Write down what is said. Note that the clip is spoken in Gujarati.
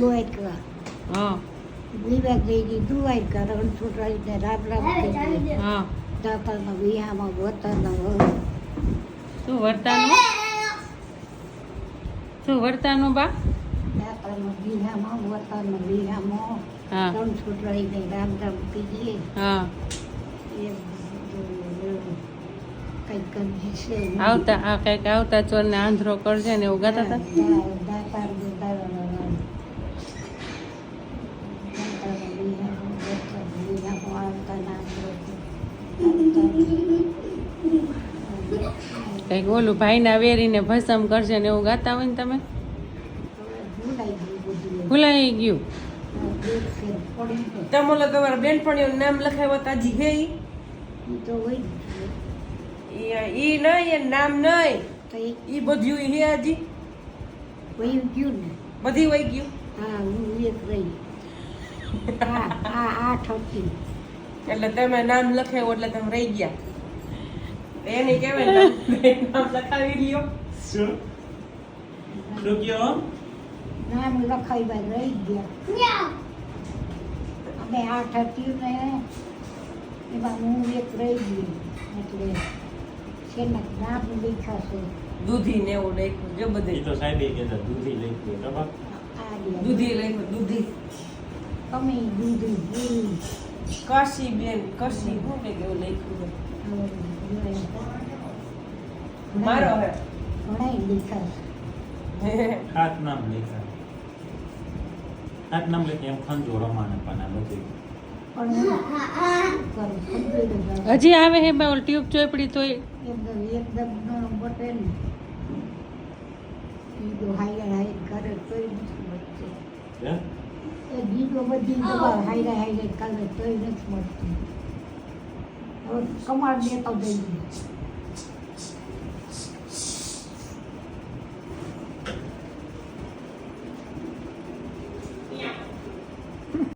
દ્વારકા હા વિવાહ થઈ ગઈ દ્વારકા રણછોડરાયને રામ રામ થઈ ગયા હા દાતાના વિહામાં વતાના વહુ શું વર્તાનું બા દાતાના વિહામાં વતાના વિહામાં હા રણછોડરાયને રામ રામ થઈ ગયા હા એ કંઈક કરી છે આવતા આ કઈક આવતા ચોર ને આંધ્રો કરજે ને એવું ગાતા હતા દાતાને કઈક ઓલું ભાઈના વેરીને ભસમ કરશે ને એવું ગાતા હોય ને તમે ભૂલાઈ ગયું તમે ઓલા તમારા બેનપણીઓનું નામ લખાવ્યા તાજી હે ઈ નહીં એ નામ નહીં ઈ બધું હે હજી બધી વહી ગયું એટલે તમે નામ લખાવ્યું એટલે તમે રહી ગયા એને કહેવાય નામ લખાવી લ્યો શું કયો નામ લખાવ્યા રહી ગયા અમે 8 હતી ને એમાં હું એક રહી ગઈ એટલે શેના નામ લખાશે દૂધી ને એવું લખ્યું જો એ બધે તો સાહેબ એ કહેતા દૂધી લઈ ગયો ખબર દૂધી લખ્યું દૂધી અમે દૂધી કાશી બેન કશી હું ને કેવું લખ્યું મારો હે ઘણા લખાશે હાથ નામ લખ્યા હાથ નામ લખી એમ ખંજો રમાને પાના બધું પણ હજી આવે હે બા ઓલ ટ્યુબ ચોપડી તોય એકદમ બટે ને ગીતો હાઈ કરે તોય નથી મળતી હે એ ગીતો બધી હાઈ કરે તોય નથી મળતી હવે કમાડ દેતો જઈએ